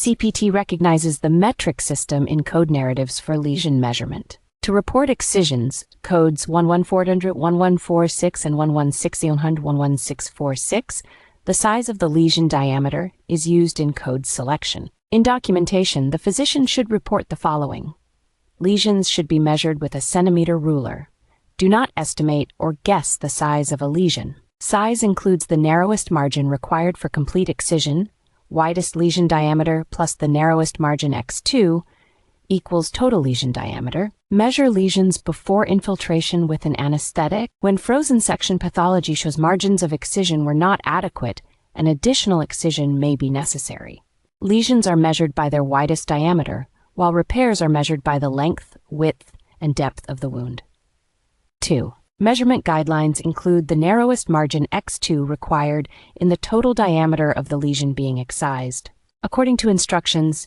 CPT recognizes the metric system in code narratives for lesion measurement. To report excisions, codes 11400, 1146, and 11600, 11646, the size of the lesion diameter is used in code selection. In documentation, the physician should report the following. Lesions should be measured with a centimeter ruler. Do not estimate or guess the size of a lesion. Size includes the narrowest margin required for complete excision, widest lesion diameter plus the narrowest margin x2 equals total lesion diameter. Measure lesions before infiltration with an anesthetic. When frozen section pathology shows margins of excision were not adequate, an additional excision may be necessary. Lesions are measured by their widest diameter, while repairs are measured by the length, width, and depth of the wound. 2. Measurement guidelines include the narrowest margin x2 required in the total diameter of the lesion being excised. According to instructions,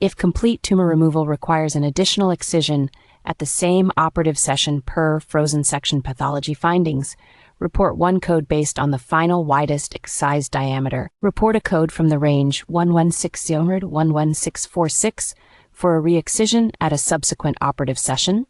if complete tumor removal requires an additional excision at the same operative session per frozen section pathology findings, report one code based on the final widest excised diameter. Report a code from the range 1160 to 11646 for a re-excision at a subsequent operative session.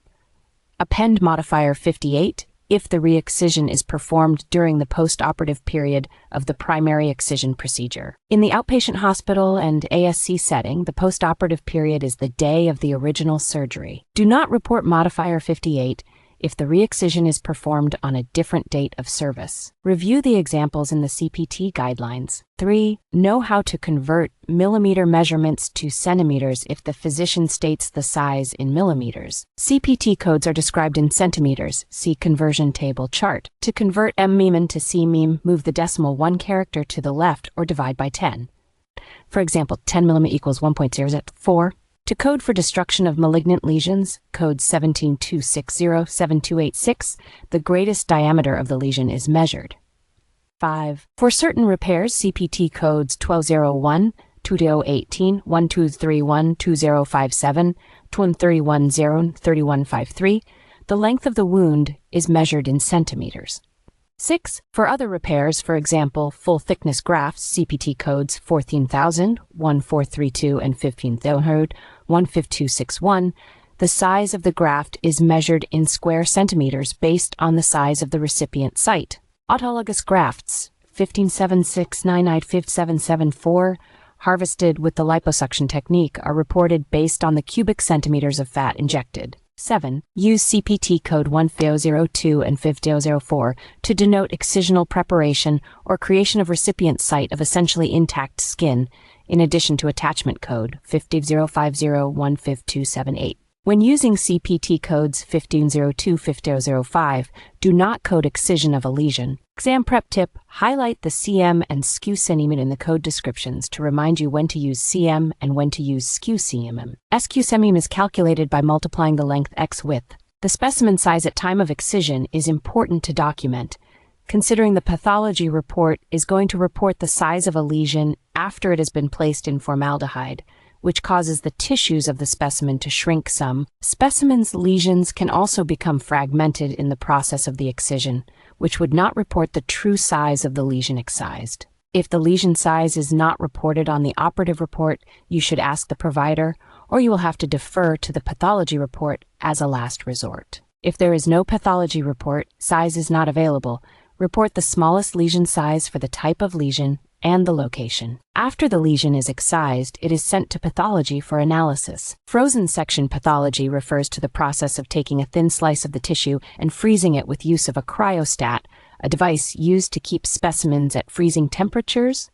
Append modifier 58 if the re-excision is performed during the post-operative period of the primary excision procedure. In the outpatient hospital and ASC setting, the post-operative period is the day of the original surgery. Do not report modifier 58 if the re-excision is performed on a different date of service. Review the examples in the CPT guidelines. 3. Know how to convert millimeter measurements to centimeters if the physician states the size in millimeters. CPT codes are described in centimeters. See conversion table chart. To convert mm to cm, move the decimal 1 character to the left or divide by 10. For example, 10 mm equals 1.004. To code for destruction of malignant lesions, code 17260-7286, the greatest diameter of the lesion is measured. 5. For certain repairs, CPT codes 1201, 2018, 1231, 2057, 2310, 3153, the length of the wound is measured in centimeters. 6. For other repairs, for example, full-thickness grafts, CPT codes 14,000, 1432, and 15,000, 15261, the size of the graft is measured in square centimeters based on the size of the recipient site. Autologous grafts, 1576995774, harvested with the liposuction technique, are reported based on the cubic centimeters of fat injected. 7. Use CPT code 1002 and 5004 to denote excisional preparation or creation of recipient site of essentially intact skin, in addition to attachment code 50050152278. When using CPT codes 1502-5005, do not code excision of a lesion. Exam prep tip: highlight the CM and SKU centimeter in the code descriptions to remind you when to use CM and when to use SKU cm. SKU cm is calculated by multiplying the length x width. The specimen size at time of excision is important to document, considering the pathology report is going to report the size of a lesion after it has been placed in formaldehyde, which causes the tissues of the specimen to shrink some. Specimens' lesions can also become fragmented in the process of the excision, which would not report the true size of the lesion excised. If the lesion size is not reported on the operative report, you should ask the provider, or you will have to defer to the pathology report as a last resort. If there is no pathology report, size is not available, report the smallest lesion size for the type of lesion and the location. After the lesion is excised, it is sent to pathology for analysis. Frozen section pathology refers to the process of taking a thin slice of the tissue and freezing it with use of a cryostat, a device used to keep specimens at freezing temperatures.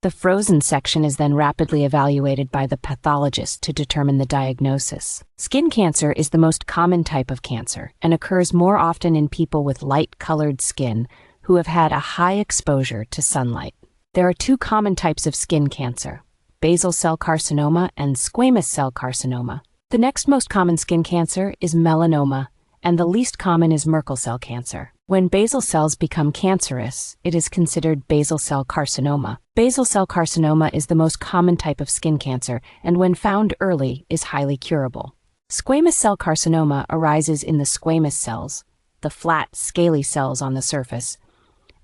The frozen section is then rapidly evaluated by the pathologist to determine the diagnosis. Skin cancer is the most common type of cancer and occurs more often in people with light-colored skin who have had a high exposure to sunlight. There are two common types of skin cancer: basal cell carcinoma and squamous cell carcinoma. The next most common skin cancer is melanoma, and the least common is Merkel cell cancer. When basal cells become cancerous, it is considered basal cell carcinoma. Basal cell carcinoma is the most common type of skin cancer, and when found early, is highly curable. Squamous cell carcinoma arises in the squamous cells, the flat, scaly cells on the surface,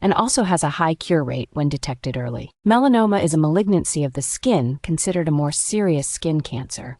and also has a high cure rate when detected early. Melanoma is a malignancy of the skin considered a more serious skin cancer.